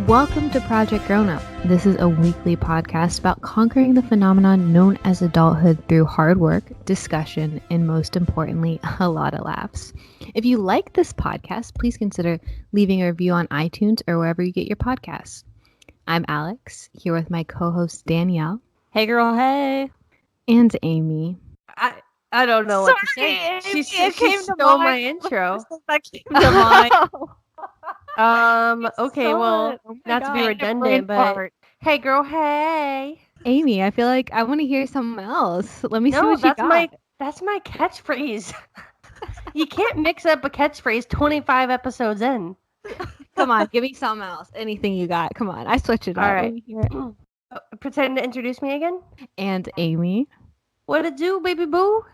Welcome to Project Grownup. This is a weekly podcast about conquering the phenomenon known as adulthood through hard work, discussion, and most importantly, a lot of laughs. If you like this podcast, please consider leaving a review on iTunes or wherever you get your podcasts. I'm Alex, here with my co-host Danielle. Hey girl, hey. And Amy. I don't know what to say. She stole my intro. That came to mind. Okay, well, not to be redundant, but hey girl, hey. Amy, I feel like I want to hear something else. Let me see what you got. That's my catchphrase. You can't mix up a catchphrase 25 episodes in. Come on, give me something else. Anything you got. Come on, I switch it up. All right. Pretend to introduce me again. And Amy. What it do, baby boo?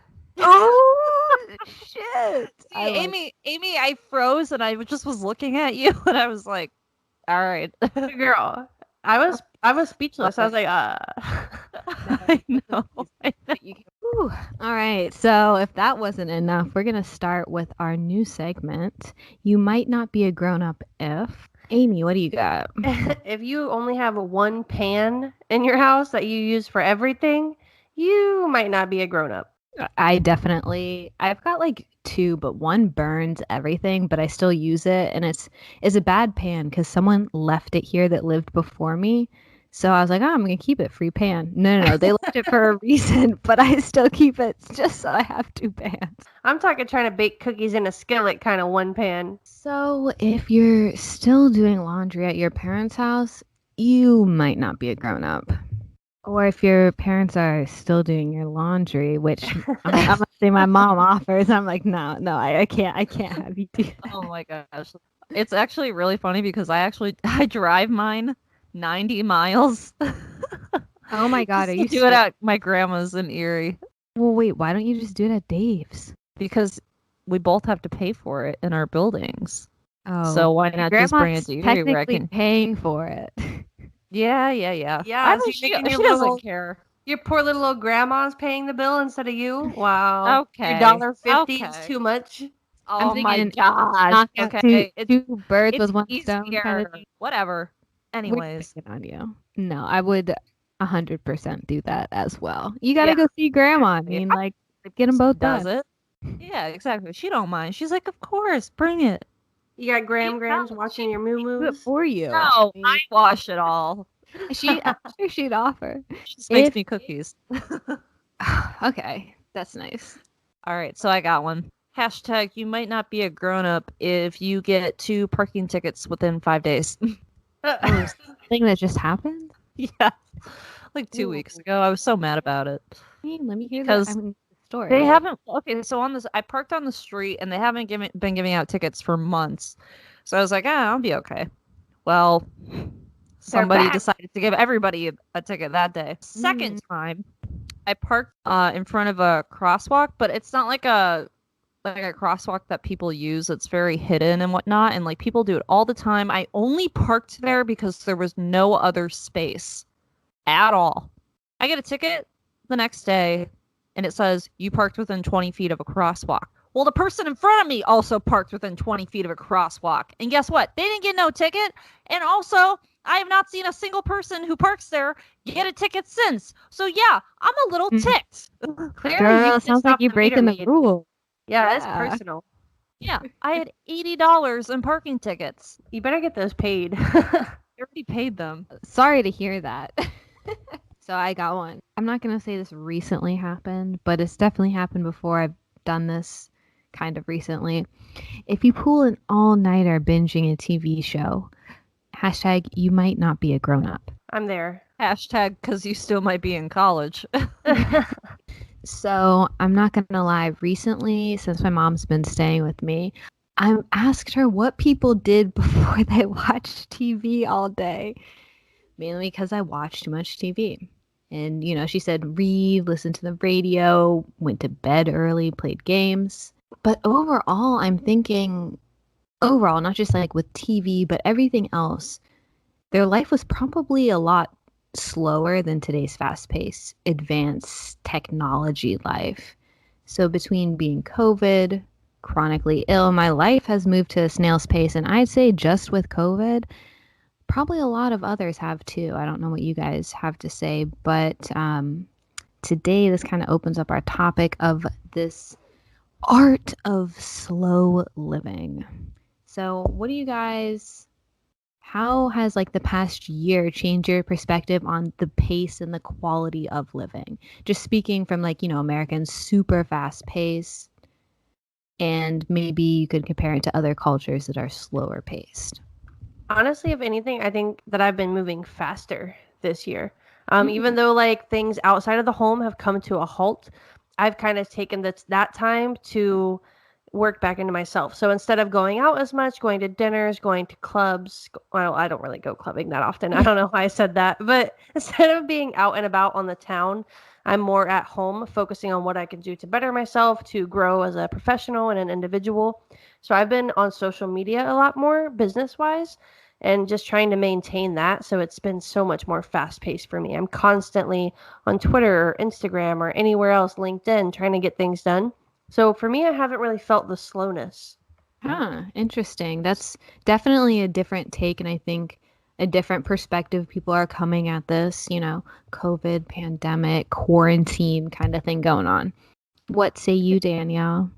Oh shit! See, Amy, I froze and I just was looking at you and I was like, "All right, girl." I was speechless. I was like, I know. All right. So if that wasn't enough, we're gonna start with our new segment. You might not be a grown-up if. Amy, what do you got? If you only have one pan in your house that you use for everything, you might not be a grown-up. I've got like two, but one burns everything, but I still use it. And it's a bad pan because someone left it here that lived before me. So I was like, I'm going to keep it, free pan. No. They left it for a reason, but I still keep it just so I have two pans. I'm talking trying to bake cookies in a skillet kind of one pan. So if you're still doing laundry at your parents' house, you might not be a grown-up. Or if your parents are still doing your laundry, which I'm gonna say my mom offers, I'm like, no, I can't have you do that. Oh my gosh, it's actually really funny because I drive mine 90 miles. Oh my god, are you do it at my grandma's in Erie? Well, wait, why don't you just do it at Dave's? Because we both have to pay for it in our buildings. Oh, so why not just bring it to Erie? Technically where I can paying for it. Yeah. Yeah, so she doesn't care. Your poor little old grandma's paying the bill instead of you. Wow. Okay. Your $1.50 is too much. Oh my gosh. Okay. Two birds with one stone. Kind of whatever. Anyways. On you. No, I would 100% do that as well. You got to go see grandma. I mean, like, get them both done. Does it? Yeah, exactly. She don't mind. She's like, of course, bring it. You got grams watching your moo-moos? Do it for you. No, I wash it all. I'm sure she'd offer. She just makes me cookies. Okay, that's nice. All right, so I got one. Hashtag, you might not be a grown-up if you get 2 parking tickets within 5 days. Thing that just happened? Yeah, like 2 weeks ago. I was so mad about it. Let me hear that story. They haven't. Okay, so I parked on the street and they haven't been giving out tickets for months. So I was like, I'll be okay. Well, somebody decided to give everybody a ticket that day. Second time, I parked in front of a crosswalk, but it's not like a crosswalk that people use. It's very hidden and whatnot, and like people do it all the time. I only parked there because there was no other space at all. I get a ticket the next day. And it says, you parked within 20 feet of a crosswalk. Well, the person in front of me also parked within 20 feet of a crosswalk. And guess what? They didn't get no ticket. And also, I have not seen a single person who parks there get a ticket since. So, yeah, I'm a little ticked. Girl, sounds like you're breaking the rule. Yeah, that's personal. Yeah, I had $80 in parking tickets. You better get those paid. You already paid them. Sorry to hear that. So I got one. I'm not going to say this recently happened, but it's definitely happened before. I've done this kind of recently. If you pull an all-nighter binging a TV show, hashtag you might not be a grown-up. I'm there. Hashtag because you still might be in college. So I'm not going to lie. Recently, since my mom's been staying with me, I asked her what people did before they watched TV all day. Mainly because I watch too much TV. And, she said read, listen to the radio, went to bed early, played games. But overall, I'm thinking, not just like with TV, but everything else, their life was probably a lot slower than today's fast-paced, advanced technology life. So between being COVID, chronically ill, my life has moved to a snail's pace. And I'd say just with COVID, probably a lot of others have too. I don't know what you guys have to say, but today this kind of opens up our topic of this art of slow living. So, what do you guys, how has like the past year changed your perspective on the pace and the quality of living? Just speaking from like, Americans super fast pace, and maybe you could compare it to other cultures that are slower paced. Honestly, if anything, I think that I've been moving faster this year. Even Mm. though like things outside of the home have come to a halt, I've kind of taken that time to work back into myself. So instead of going out as much, going to dinners, going to clubs, well, I don't really go clubbing that often. I don't know why I said that, but instead of being out and about on the town, I'm more at home, focusing on what I can do to better myself, to grow as a professional and an individual. So I've been on social media a lot more business wise and just trying to maintain that. So it's been so much more fast paced for me. I'm constantly on Twitter or Instagram or anywhere else, LinkedIn, trying to get things done. So for me, I haven't really felt the slowness. Huh, interesting. That's definitely a different take, and I think a different perspective. People are coming at this, COVID, pandemic, quarantine kind of thing going on. What say you, Danielle?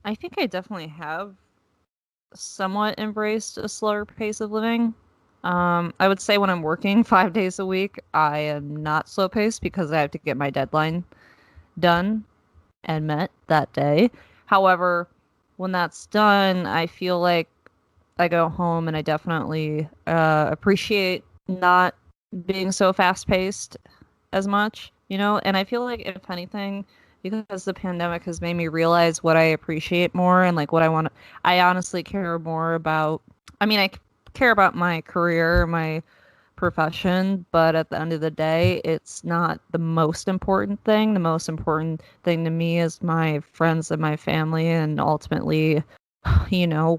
I think I definitely have somewhat embraced a slower pace of living. I would say when I'm working 5 days a week, I am not slow paced because I have to get my deadline done and met that day. However, when that's done, I feel like I go home and I definitely appreciate not being so fast paced as much, And I feel like, if anything, because the pandemic has made me realize what I appreciate more and like what I want to, I honestly care more about. I mean, I care about my career, my profession, but at the end of the day, it's not the most important thing. The most important thing to me is my friends and my family, and ultimately,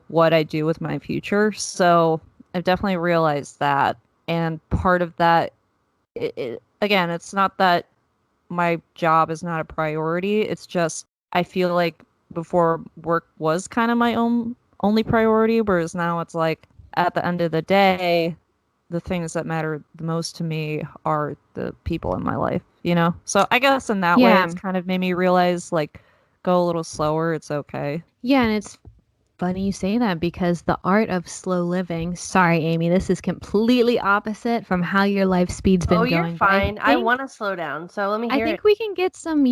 what I do with my future. So I've definitely realized that. And part of that, again, it's not that my job is not a priority. It's just I feel like before work was kind of my only priority, whereas now it's like at the end of the day, the things that matter the most to me are the people in my life. So I guess in that way, Yeah. it's kind of made me realize like go a little slower. It's okay. Yeah, and it's funny you say that because the art of slow living, sorry, Amy, this is completely opposite from how your life speed's Oh, been you're going. But I fine. I think want to slow down. So let me I hear it. think we can get some,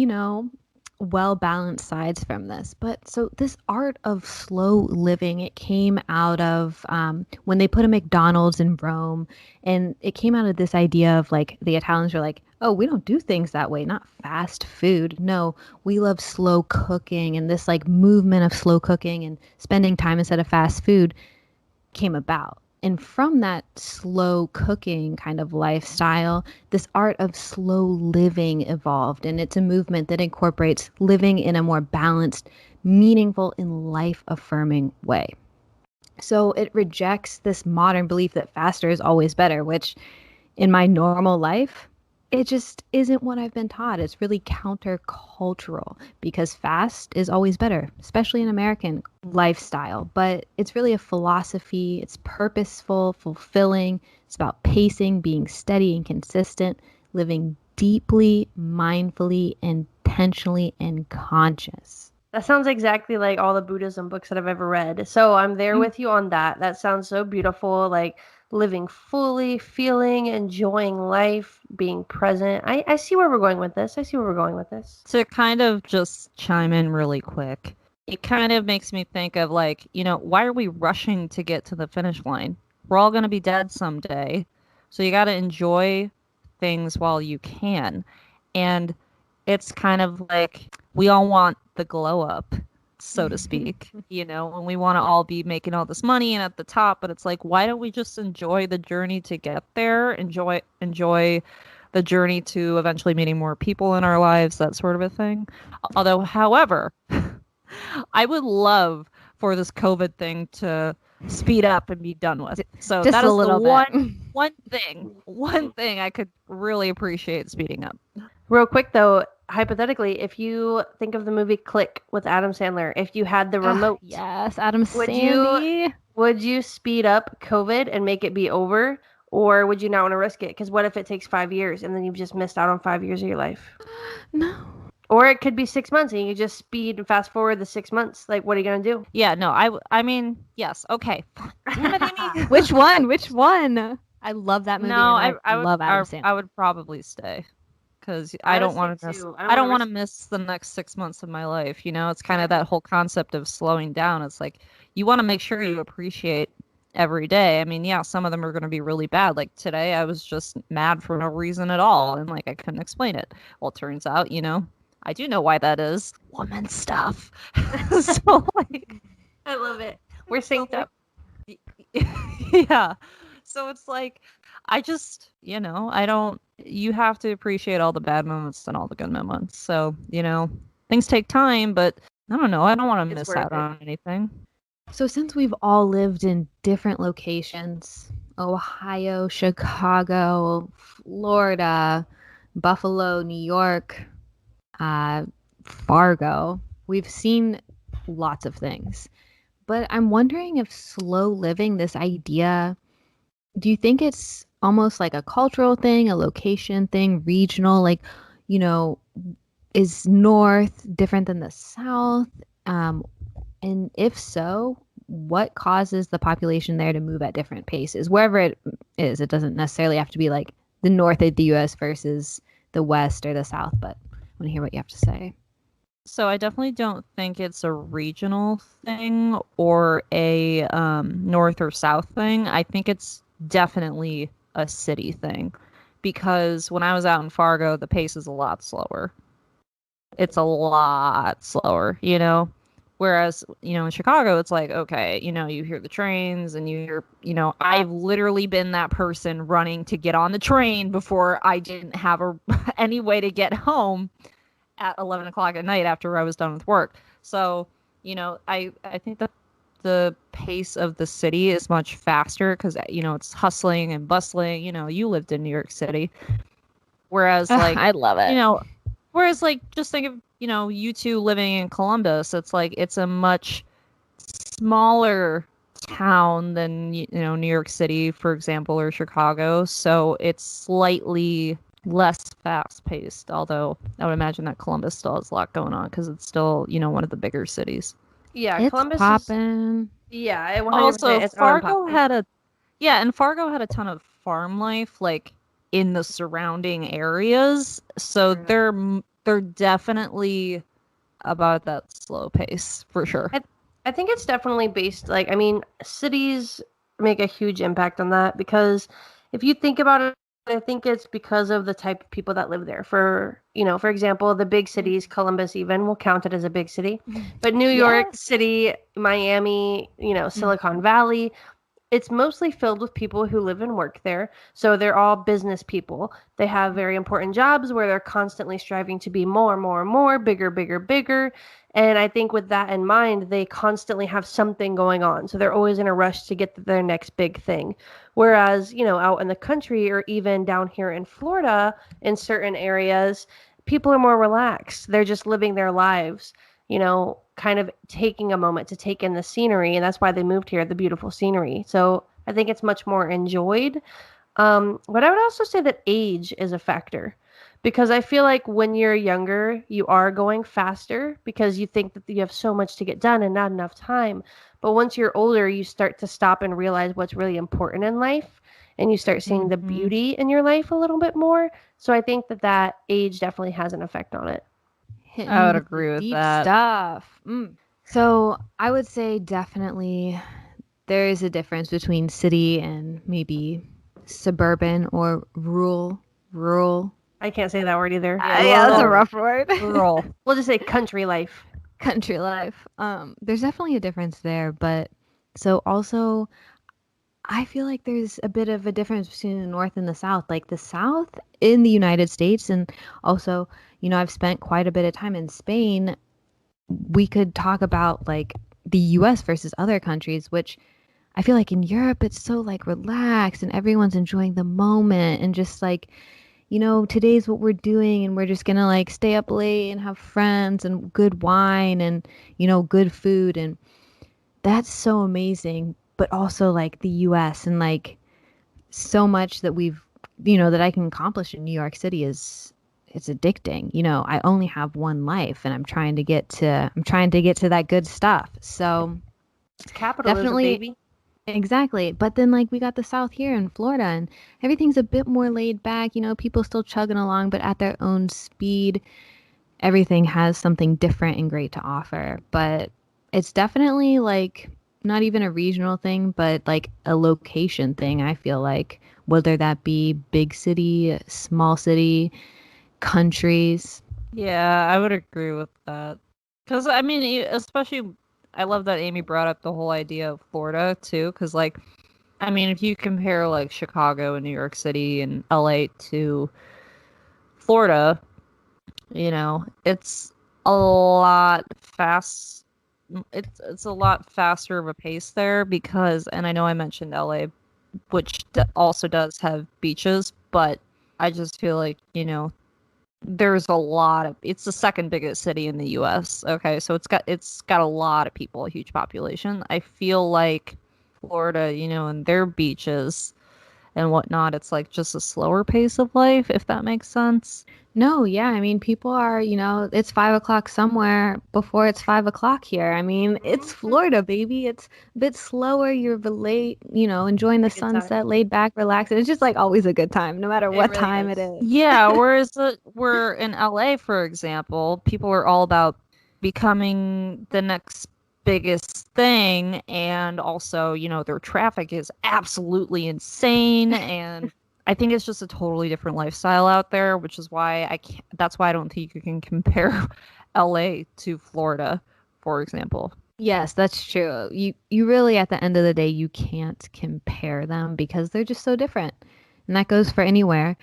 well balanced sides from this. But so this art of slow living, it came out of when they put a McDonald's in Rome, and it came out of this idea of like the Italians were like, oh, we don't do things that way, not fast food. No, we love slow cooking, and this like movement of slow cooking and spending time instead of fast food came about. And from that slow cooking kind of lifestyle, this art of slow living evolved. And it's a movement that incorporates living in a more balanced, meaningful, and life affirming way. So it rejects this modern belief that faster is always better, which in my normal life, it just isn't what I've been taught. It's really countercultural because fast is always better, especially in American lifestyle. But it's really a philosophy. It's purposeful, fulfilling. It's about pacing, being steady and consistent, living deeply, mindfully, intentionally, and conscious. That sounds exactly like all the Buddhism books that I've ever read. So I'm there with you on that. That sounds so beautiful. Like living fully, feeling, enjoying life, being present. I see where we're going with this. I see where we're going with this. To kind of just chime in really quick, it kind of makes me think of like, why are we rushing to get to the finish line? We're all going to be dead someday. So you got to enjoy things while you can. And it's kind of like we all want the glow up, so to speak, and we want to all be making all this money and at the top, but it's like, why don't we just enjoy the journey to get there? Enjoy the journey to eventually meeting more people in our lives, that sort of a thing. Although, however, I would love for this COVID thing to speed up and be done with. So Just that a is the little bit. one thing I could really appreciate speeding up. Real quick though, hypothetically, if you think of the movie Click with Adam Sandler, if you had the remote, Yes, Adam would you Sandy. would you speed up COVID and make it be over, Or would you not want to risk it? Because what if it takes 5 years and then you've just missed out on 5 years of your life? No. Or it could be 6 months and you just speed and fast forward the 6 months. Like, what are you going to do? Yeah, no, I mean, yes, okay. Damn it, Amy. Which one? Which one? I love that movie, No, and I love Adam Sandler. I would probably stay because I I would don't want stay to miss. too. I don't want to risk- miss the next 6 months of my life. You know, it's kind of that whole concept of slowing down. It's like you want to make sure you appreciate every day. I mean, yeah, some of them are going to be really bad. Like today, I was just mad for no reason at all, and like I couldn't explain it. Well, it turns out, you know, I do know why that is. Woman stuff. So like, I love it. We're synced up. yeah. So it's like, I just, you know, I don't, you have to appreciate all the bad moments and all the good moments. So, you know, things take time, but I don't know. I don't want to It's miss worth out it. on anything. So since we've all lived in different locations, Ohio, Chicago, Florida, Buffalo, New York, uh, Fargo, we've seen lots of things. But I'm wondering if slow living, this idea, do you think it's almost like a cultural thing, a location thing, regional? Like, you know, is North different than the South? Um, and if so, what causes the population there to move at different paces? Wherever it is, it doesn't necessarily have to be like the north of the US versus the west or the south, but I want to hear what you have to say. So I definitely don't think it's a regional thing or a north or south thing. I think it's definitely a city thing because when I was out in Fargo, the pace is a lot slower. It's a lot slower, you know? Whereas, you know, in Chicago, it's like, okay, you know, you hear the trains and you hear, you know, I've literally been that person running to get on the train before I didn't have any way to get home at 11 o'clock at night after I was done with work. So, you know, I think that the pace of the city is much faster because, you know, it's hustling and bustling. You know, you lived in New York City. Whereas, like, I love it. you know, just think of, you know, you two living in Columbus. It's like, it's a much smaller town than, you know, New York City, for example, or Chicago. So it's slightly less fast paced, although I would imagine that Columbus still has a lot going on because it's still, you know, one of the bigger cities. Yeah, It's Columbus is. poppin'. Yeah, 100%. Also, It's Fargo unpopular. had a and Fargo had a ton of farm life, like in the surrounding areas. So True. they're definitely about that slow pace for sure. I think it's definitely based, like, I mean, cities make a huge impact on that because if you think about it, I think it's because of the type of people that live there. For example, the big cities, Columbus even will count it as a big city, but New York Yes. City, Miami, Silicon Valley, it's mostly filled with people who live and work there. So they're all business people. They have very important jobs where they're constantly striving to be more, more, more, bigger, bigger, bigger. And I think with that in mind, they constantly have something going on. So they're always in a rush to get to their next big thing. Whereas, out in the country or even down here in Florida, in certain areas, people are more relaxed. They're just living their lives, kind of taking a moment to take in the scenery. And that's why they moved here, the beautiful scenery. So I think it's much more enjoyed. But I would also say that age is a factor because I feel like when you're younger, you are going faster because you think that you have so much to get done and not enough time. But once you're older, you start to stop and realize what's really important in life and you start seeing the beauty in your life a little bit more. So I think that age definitely has an effect on it. I would Hitting the agree with deep that. stuff. So I would say definitely there is a difference between city and maybe suburban or rural. I can't say that word either. Yeah, that's a Rural. rough word. Rural. We'll just say country life. Country life. There's definitely a difference there, but so also I feel like there's a bit of a difference between the North and the South. Like the South in the United States, and also, I've spent quite a bit of time in Spain. We could talk about like the US versus other countries, which I feel like in Europe it's so like relaxed and everyone's enjoying the moment and just like, today's what we're doing and we're just gonna like stay up late and have friends and good wine and, good food. And that's so amazing. But also like the US and like so much that that I can accomplish in New York City is it's addicting. I only have one life and I'm trying to get to that good stuff. So It's capitalism, definitely. baby. Exactly. But then like we got the South here in Florida and everything's a bit more laid back, people still chugging along but at their own speed. Everything has something different and great to offer. But it's definitely like not even a regional thing, but like a location thing, I feel like, whether that be big city, small city, countries. Yeah, I would agree with that. Because, I mean, especially, I love that Amy brought up the whole idea of Florida, too. Because, like, I mean, if you compare, like, Chicago and New York City and LA to Florida, it's a lot fast. It's a lot faster of a pace there because, and I know I mentioned LA, which also does have beaches, but I just feel like, there's a lot of it's the second biggest city in the US. Okay, so it's got a lot of people, a huge population. I feel like Florida, and their beaches and whatnot, it's like just a slower pace of life, if that makes sense. No, yeah. I mean, people are, it's 5 o'clock somewhere before it's 5 o'clock here. I mean, it's Florida, baby. It's a bit slower. You're late, enjoying the It's a good time. sunset, laid back, relaxing. It's just like always a good time, no matter It what really time it is. is. Yeah, whereas we're in LA, for example, people are all about becoming the next biggest thing, and also, their traffic is absolutely insane, and I think it's just a totally different lifestyle out there, which is why I can't, that's why I don't think you can compare LA to Florida, for example. Yes, that's true. You really at the end of the day you can't compare them because they're just so different. And that goes for anywhere.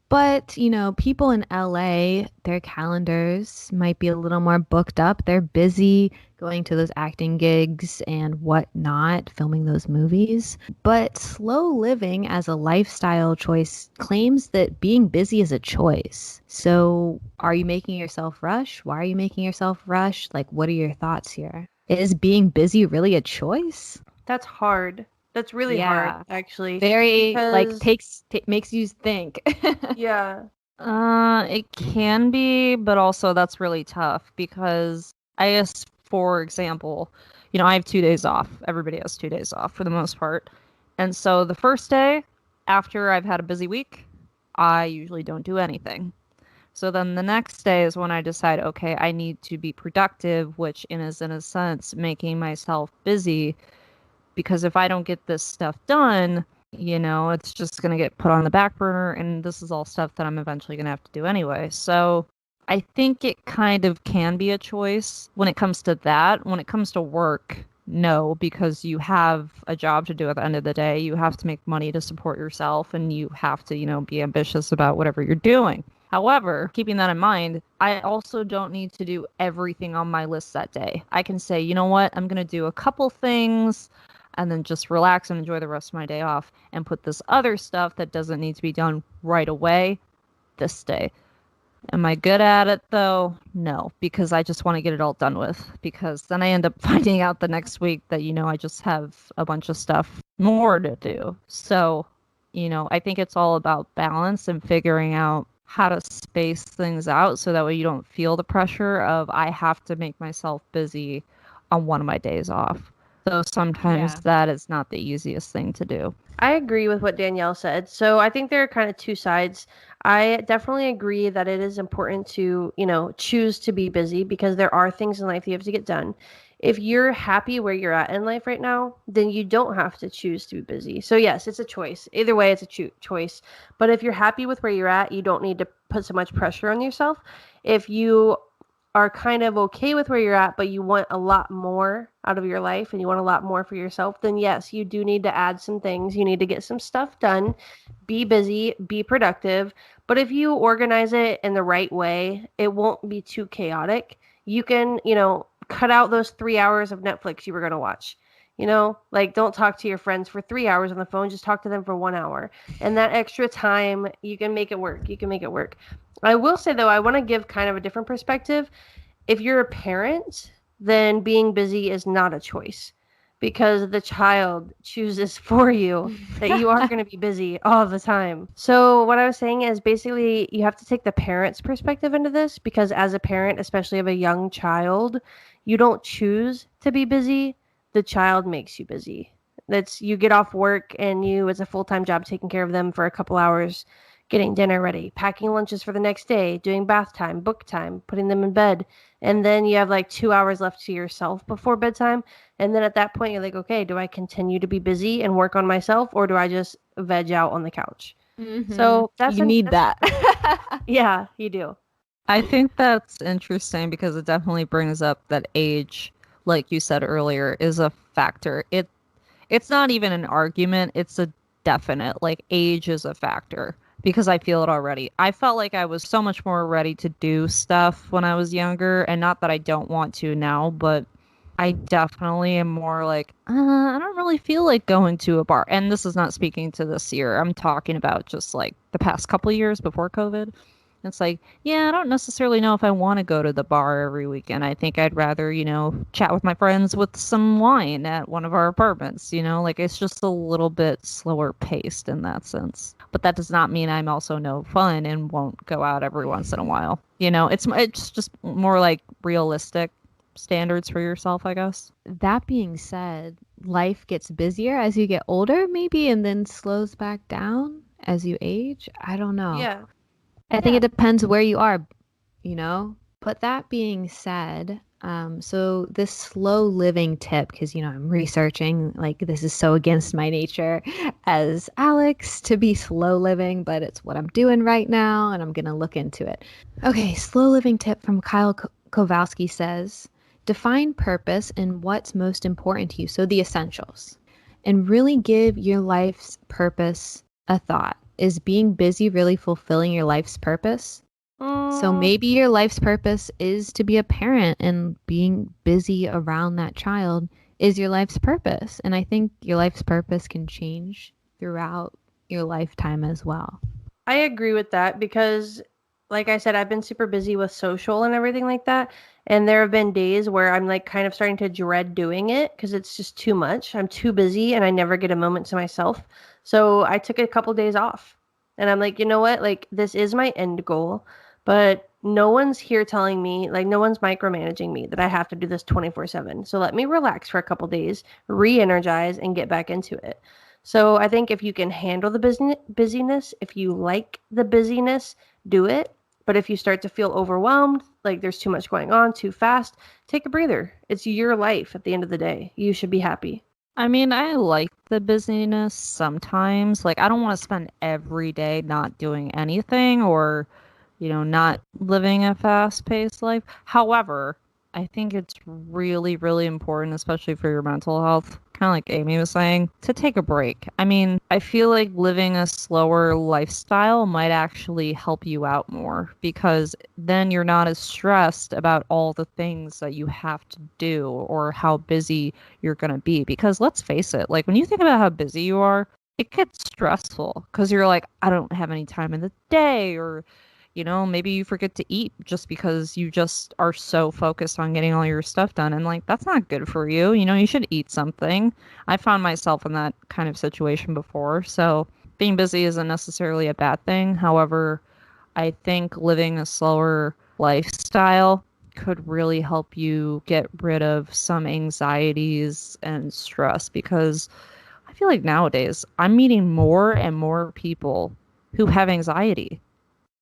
But, people in LA, their calendars might be a little more booked up. They're busy going to those acting gigs and whatnot, filming those movies. But slow living as a lifestyle choice claims that being busy is a choice. So are you making yourself rush? Why are you making yourself rush? Like, what are your thoughts here? Is being busy really a choice? That's hard. That's really hard, Yeah. actually. Very, like, Because, makes you think. yeah, It can be, but also that's really tough because I guess, for example, I have 2 days off. Everybody has 2 days off for the most part. And so the first day after I've had a busy week, I usually don't do anything. So then the next day is when I decide, okay, I need to be productive, which is in a sense making myself busy because if I don't get this stuff done, it's just going to get put on the back burner. And this is all stuff that I'm eventually going to have to do anyway. So I think it kind of can be a choice when it comes to that. When it comes to work, no, because you have a job to do at the end of the day. You have to make money to support yourself and you have to, be ambitious about whatever you're doing. However, keeping that in mind, I also don't need to do everything on my list that day. I can say, you know what, I'm going to do a couple things and then just relax and enjoy the rest of my day off and put this other stuff that doesn't need to be done right away this day. Am I good at it though? No, because I just want to get it all done with. Because then I end up finding out the next week that, I just have a bunch of stuff more to do. So, I think it's all about balance and figuring out how to space things out so that way you don't feel the pressure of I have to make myself busy on one of my days off. Though sometimes Yeah. that is not the easiest thing to do. I agree with what Danielle said. So I think there are kind of two sides. I definitely agree that it is important to, choose to be busy because there are things in life you have to get done. If you're happy where you're at in life right now, then you don't have to choose to be busy. So yes, it's a choice. Either way, it's a choice. But if you're happy with where you're at, you don't need to put so much pressure on yourself. If you are kind of okay with where you're at, but you want a lot more out of your life and you want a lot more for yourself, then yes, you do need to add some things. You need to get some stuff done, be busy, be productive. But if you organize it in the right way, it won't be too chaotic. You can, cut out those 3 hours of Netflix you were going to watch. Like don't talk to your friends for 3 hours on the phone, just talk to them for 1 hour. And that extra time, you can make it work. You can make it work. I will say though, I want to give kind of a different perspective. If you're a parent, then being busy is not a choice because the child chooses for you that you are going to be busy all the time. So what I was saying is basically you have to take the parent's perspective into this, because as a parent, especially of a young child, you don't choose to be busy. The child makes you busy. That's, you get off work and you, it's a full-time job taking care of them for a couple hours, getting dinner ready, packing lunches for the next day, doing bath time, book time, putting them in bed. And then you have like 2 hours left to yourself before bedtime. And then at that point, you're like, okay, do I continue to be busy and work on myself, or do I just veg out on the couch? So that's you need that. Yeah, you do. I think that's interesting because it definitely brings up that age, like you said earlier, is a factor. It's not even an argument, it's a definite. Like age is a factor because I feel it already. I felt like I was so much more ready to do stuff when I was younger, and not that I don't want to now, but I definitely am more like, I don't really feel like going to a bar. And this is not speaking to this year. I'm talking about just like the past couple years before COVID. It's like, yeah, I don't necessarily know if I want to go to the bar every weekend. I think I'd rather, chat with my friends with some wine at one of our apartments, like it's just a little bit slower paced in that sense. But that does not mean I'm also no fun and won't go out every once in a while. It's just more like realistic standards for yourself, I guess. That being said, life gets busier as you get older, maybe, and then slows back down as you age. I don't know. Yeah. I think it depends where you are, you know? But that being said, so this slow living tip, because, I'm researching, like, this is so against my nature as Alex to be slow living, but it's what I'm doing right now, and I'm going to look into it. Okay, slow living tip from Kyle Kowalski says, define purpose and what's most important to you, so the essentials, and really give your life's purpose a thought. Is being busy really fulfilling your life's purpose? So maybe your life's purpose is to be a parent, and being busy around that child is your life's purpose. And I think your life's purpose can change throughout your lifetime as well. I agree with that because, like I said, I've been super busy with social and everything like that. And there have been days where I'm like kind of starting to dread doing it because it's just too much. I'm too busy and I never get a moment to myself. So I took a couple days off and I'm like, you know what? Like, this is my end goal, but no one's here telling me, like, no one's micromanaging me that I have to do this 24/7. So let me relax for a couple days, re energize, and get back into it. So I think if you can handle the busyness, if you like the busyness, do it. But if you start to feel overwhelmed, like there's too much going on, too fast, take a breather. It's your life at the end of the day. You should be happy. I mean, I like the busyness sometimes. Like, I don't want to spend every day not doing anything or, not living a fast-paced life. However, I think it's really, really important, especially for your mental health, kind of like Amy was saying, to take a break. I mean, I feel like living a slower lifestyle might actually help you out more because then you're not as stressed about all the things that you have to do or how busy you're going to be. Because let's face it, like when you think about how busy you are, it gets stressful because you're like, I don't have any time in the day, or maybe you forget to eat just because you just are so focused on getting all your stuff done. And like, that's not good for you. You should eat something. I found myself in that kind of situation before. So being busy isn't necessarily a bad thing. However, I think living a slower lifestyle could really help you get rid of some anxieties and stress because I feel like nowadays I'm meeting more and more people who have anxiety.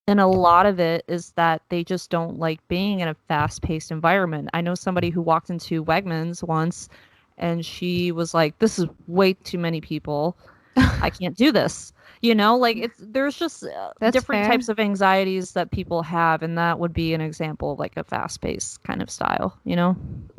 And a lot of it is that they just don't like being in a fast-paced environment. I know somebody who walked into Wegmans once and she was like, this is way too many people. I can't do this. Like there's just different fair. types of anxieties that people have, and that would be an example of like a fast-paced kind of style,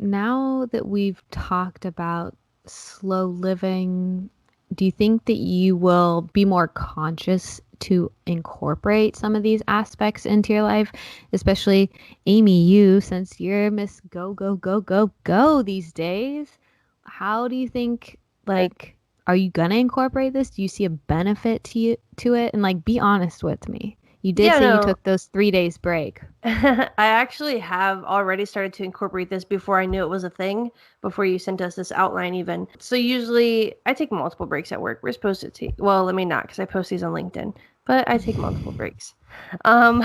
Now that we've talked about slow living, do you think that you will be more conscious to incorporate some of these aspects into your life? Especially Amy, you, since you're Miss Go, Go, Go, Go, Go these days, how do you think, like, are you gonna incorporate this? Do you see a benefit to it? And like, be honest with me. You did Yeah, say you no. took those 3 days break. I actually have already started to incorporate this before I knew it was a thing, before you sent us this outline even. So usually I take multiple breaks at work. We're supposed to take, well, let me not because I post these on LinkedIn, but I take multiple breaks. Um,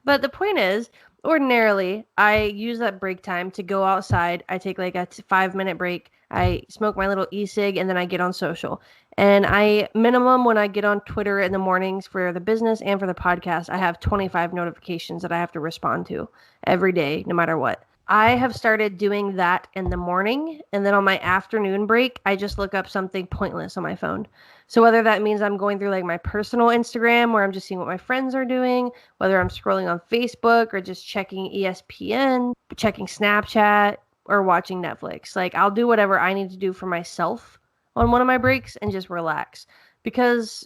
but the point is, ordinarily, I use that break time to go outside. I take like a 5-minute break. I smoke my little e-cig and then I get on social. And I minimum when I get on Twitter in the mornings for the business and for the podcast, I have 25 notifications that I have to respond to every day, no matter what. I have started doing that in the morning, and then on my afternoon break, I just look up something pointless on my phone. So whether that means I'm going through like my personal Instagram where I'm just seeing what my friends are doing, whether I'm scrolling on Facebook or just checking ESPN, checking Snapchat, or watching Netflix. Like I'll do whatever I need to do for myself on one of my breaks and just relax. Because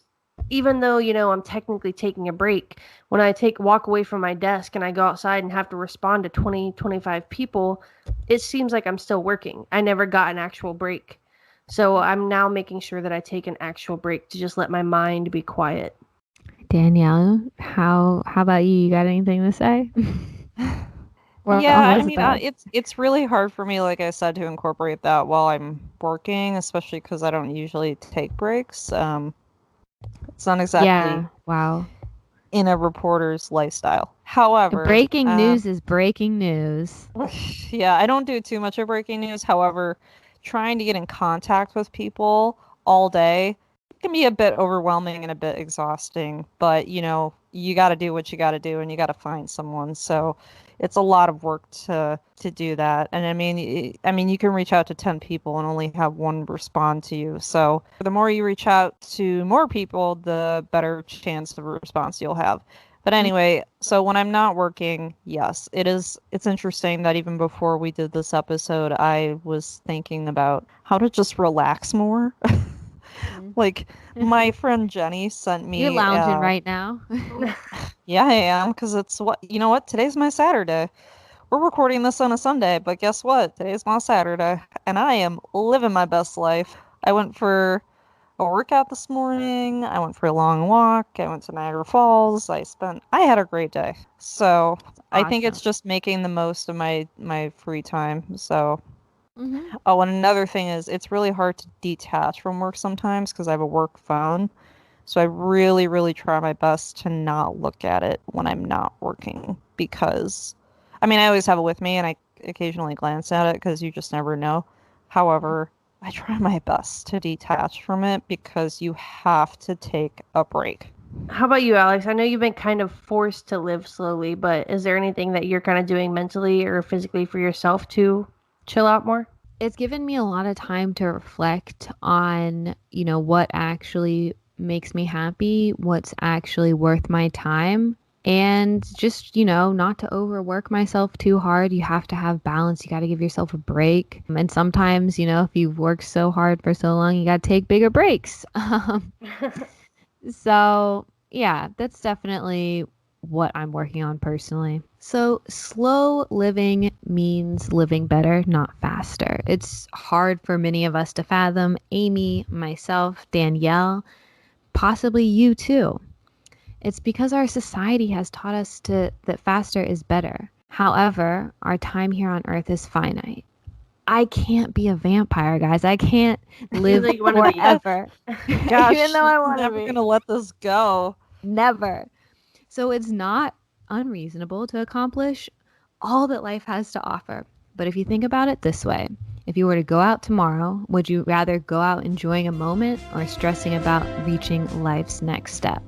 even though, I'm technically taking a break, when I walk away from my desk and I go outside and have to respond to 20, 25 people, it seems like I'm still working. I never got an actual break. So I'm now making sure that I take an actual break to just let my mind be quiet. Danielle, how about you? You got anything to say? Yeah, I mean, it's really hard for me, like I said, to incorporate that while I'm working, especially because I don't usually take breaks. It's not exactly Yeah, wow. in a reporter's lifestyle. However, Breaking news is breaking news. yeah, I don't do too much of breaking news. However, trying to get in contact with people all day can be a bit overwhelming and a bit exhausting. But, you got to do what you got to do and you got to find someone. So it's a lot of work to do that. And I mean, you can reach out to 10 people and only have one respond to you. So the more you reach out to more people, the better chance of a response you'll have. But anyway, so when I'm not working, yes, it's interesting that even before we did this episode, I was thinking about how to just relax more. Like my friend Jenny sent me You're lounging right now. yeah, I am, because you know what? Today's my Saturday. We're recording this on a Sunday, but guess what? Today's my Saturday, and I am living my best life. I went for a workout this morning. I went for a long walk. I went to Niagara Falls. I had a great day. So I think it's Awesome. just making the most of my free time. So, Mm-hmm. oh, and another thing is it's really hard to detach from work sometimes because I have a work phone. So I really, really try my best to not look at it when I'm not working because, I mean, I always have it with me and I occasionally glance at it because you just never know. However, I try my best to detach from it because you have to take a break. How about you, Alex? I know you've been kind of forced to live slowly, but is there anything that you're kind of doing mentally or physically for yourself to chill out more? It's given me a lot of time to reflect on, what actually makes me happy, what's actually worth my time, and just, not to overwork myself too hard. You have to have balance. You got to give yourself a break. And sometimes, if you've worked so hard for so long, you got to take bigger breaks. So, yeah, that's definitely what I'm working on personally. So, slow living means living better, not faster. It's hard for many of us to fathom. Amy, myself, Danielle, possibly you too. It's because our society has taught us that faster is better. However, our time here on earth is finite. I can't be a vampire, guys. I can't live Like you wanna be. forever. Gosh, Even though I she's want to never be. gonna let this go. Never. So it's not unreasonable to accomplish all that life has to offer. But if you think about it this way, if you were to go out tomorrow, would you rather go out enjoying a moment or stressing about reaching life's next step?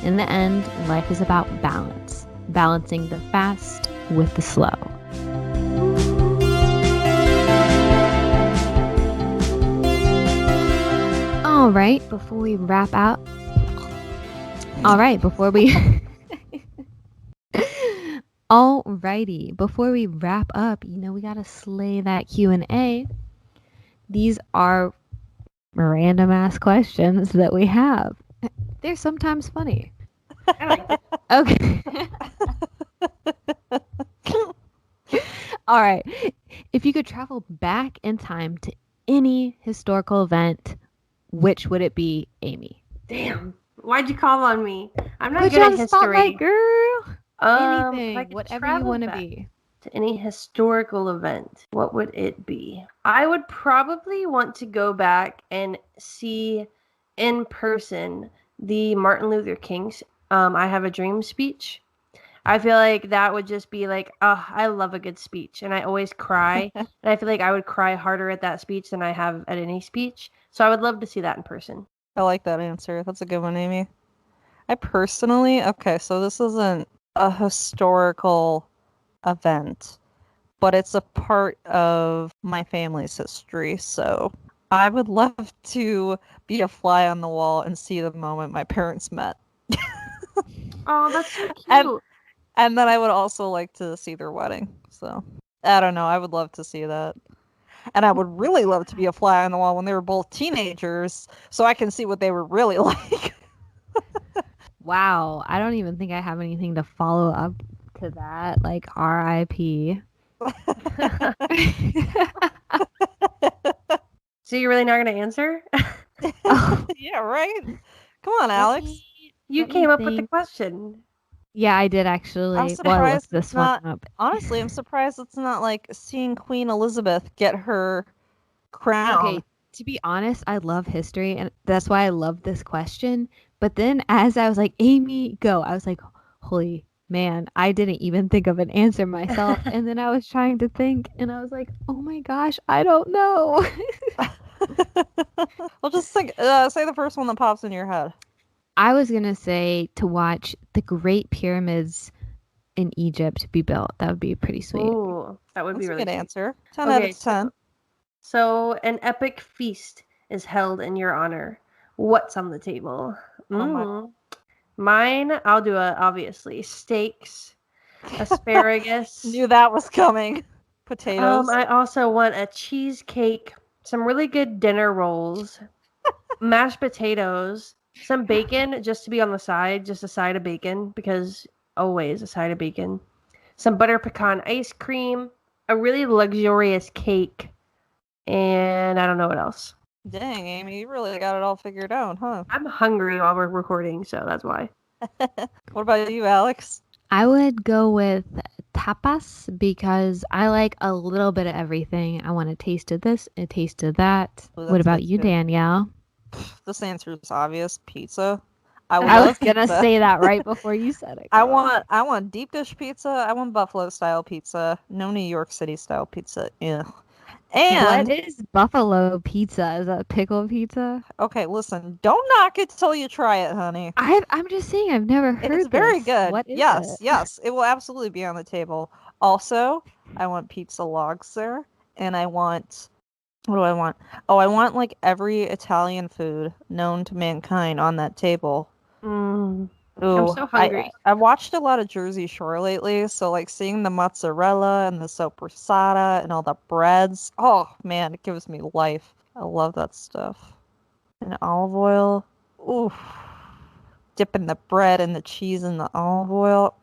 In the end, life is about balance, balancing the fast with the slow. All right, before we wrap up, Alrighty, before we wrap up, we gotta slay that Q&A. These are random ass questions that we have. They're sometimes funny. I like it. Okay. All right. If you could travel back in time to any historical event, which would it be, Amy? Damn. Why'd you call on me? I'm not Put good you at on the history. spotlight, girl. If Anything, I could whatever you travel want to back be. to any historical event, what would it be? I would probably want to go back and see in person the Martin Luther King's I Have a Dream speech. I feel like that would just be like, oh, I love a good speech. And I always cry. And I feel like I would cry harder at that speech than I have at any speech. So I would love to see that in person. I like that answer. That's a good one, Amy. I personally, okay, so this isn't a historical event, but it's a part of my family's history. So I would love to be a fly on the wall and see the moment my parents met. Oh, that's so cute. And then I would also like to see their wedding. So I don't know. I would love to see that. And I would really love to be a fly on the wall when they were both teenagers so I can see what they were really like. Wow, I don't even think I have anything to follow up to that. Like R.I.P. So you're really not going to answer? Oh, Yeah, right? Come on, Alex. You Let me came up with the think. question. Yeah, I did actually. I'm Well, I surprised looked this it's not. one up. Honestly, I'm surprised it's not like seeing Queen Elizabeth get her crown. Okay, to be honest, I love history, and that's why I love this question. But then, as I was like, Amy, go, I was like, holy man, I didn't even think of an answer myself. And then I was trying to think, and I was like, oh my gosh, I don't know. Well, just think. Say the first one that pops in your head. I was gonna say to watch the Great Pyramids in Egypt be built. That would be pretty sweet. Ooh, that would That's be a really good cute. answer. 10 out Okay, of 10. so an epic feast is held in your honor. What's on the table? Oh my. Mine, I'll do it, obviously. Steaks, asparagus. Knew that was coming. Potatoes. I also want a cheesecake, some really good dinner rolls, mashed potatoes, some bacon just to be on the side, just a side of bacon, because always a side of bacon. Some butter pecan ice cream, a really luxurious cake, and I don't know what else. Dang, Amy, you really got it all figured out, huh? I'm hungry while we're recording, so that's why. What about you, Alex? I would go with tapas because I like a little bit of everything. I want a taste of this, a taste of that. Ooh, What that's about good you, too. Danielle? This answer is obvious. Pizza. I I was love gonna pizza. say that right before you said it. I Girl. want deep dish pizza. I want Buffalo style pizza. No New York City style pizza. Yeah. What And is buffalo pizza? Is that pickle pizza? okay, listen, don't knock it till you try it, honey. I'm just saying I've never heard It's very this. good. What is Yes, it? yes, it will absolutely be on the table. Also, I want pizza logs there, and I want what do I want? Oh, I want like every Italian food known to mankind on that table. I'm Ooh, so hungry. I watched a lot of Jersey Shore lately, so like seeing the mozzarella and the soppressata and all the breads. Oh man, it gives me life. I love that stuff. And olive oil. Ooh, dipping the bread and the cheese in the olive oil.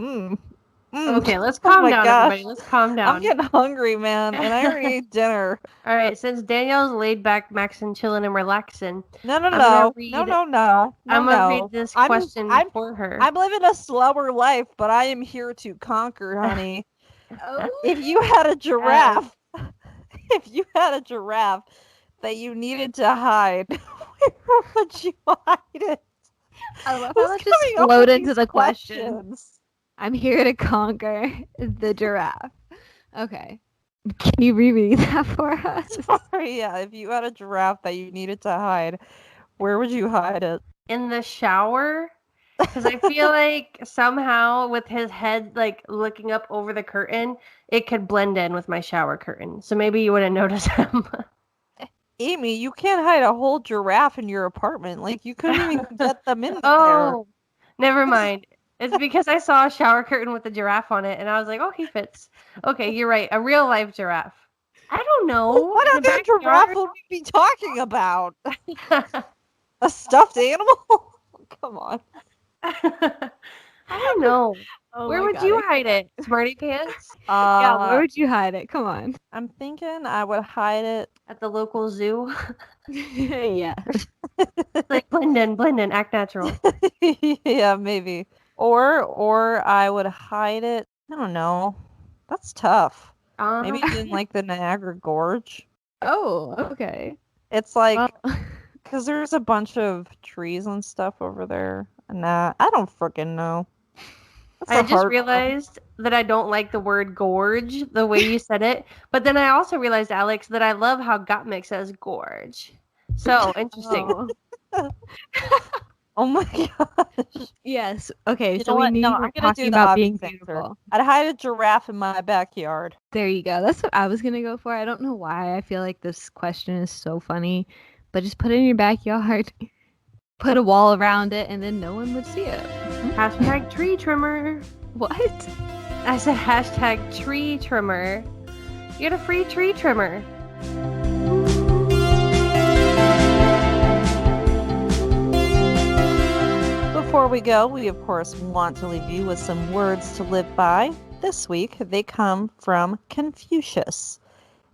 Okay, let's Oh calm my down, gosh. everybody. Let's calm I'm down. getting hungry, man, and I already ate dinner. All right, since Danielle's laid back, maxing, chilling, and relaxing, No, I'm gonna read. no. I'm gonna read this question for her. I'm living a slower life, but I am here to conquer, honey. Oh. If you had a giraffe, if you had a giraffe that you needed to hide, where would you hide it? I love Who's how that just coming up flowed with into these the question. questions? I'm here to conquer the giraffe. Okay. Can you reread that for us? Sorry, yeah. If you had a giraffe that you needed to hide, where would you hide it? In the shower, because I feel like somehow with his head like looking up over the curtain, it could blend in with my shower curtain. So maybe you wouldn't notice him. Amy, you can't hide a whole giraffe in your apartment. Like, you couldn't even get them in there. Oh, never mind. It's because I saw a shower curtain with a giraffe on it, and I was like, "Oh, he fits." Okay, you're right. A real life giraffe. I don't know. What In the other giraffe would we be talking about? A stuffed animal? Come on. I don't know. Oh Where my would God, you I hide it? Smarty pants? Yeah, where would you hide it? Come on. I'm thinking I would hide it. At the local zoo? Yeah. Like blend in, act natural. Yeah, maybe. Or I would hide it. I don't know. That's tough. Maybe in like the Niagara Gorge. Oh, okay. It's like Well, because there's a bunch of trees and stuff over there. Nah, I don't freaking know. That's I a just hard one. realized that I don't like the word gorge the way you said it. But then I also realized, Alex, that I love how Gottmik says gorge. So interesting. oh. Oh my gosh. Yes. Okay, You so know we what? knew No, you I'm were gonna talking do the about obvious being answer. beautiful. I'd hide a giraffe in my backyard. There you go. That's what I was gonna go for. I don't know why I feel like this question is so funny, but just put it in your backyard, put a wall around it, and then no one would see it. Hashtag tree trimmer. What? I said hashtag tree trimmer. You get a free tree trimmer. Before we go, we of course want to leave you with some words to live by. This week, they come from Confucius.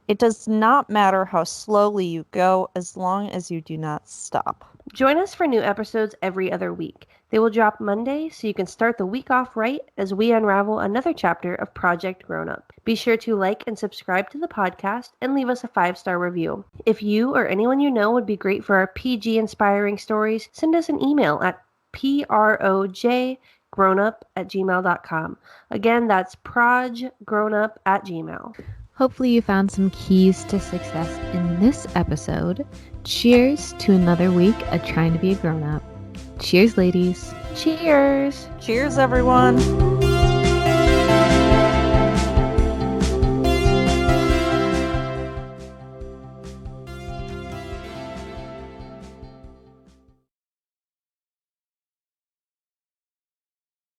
It does not matter how slowly you go as long as you do not stop. Join us for new episodes every other week. They will drop Monday so you can start the week off right as we unravel another chapter of Project Grownup. Be sure to like and subscribe to the podcast and leave us a 5-star review. If you or anyone you know would be great for our PG inspiring stories, send us an email at projgrownup@gmail.com. Again, that's projgrownup@gmail. Hopefully, you found some keys to success in this episode. Cheers to another week of trying to be a grown up. Cheers, ladies. Cheers! Cheers, everyone!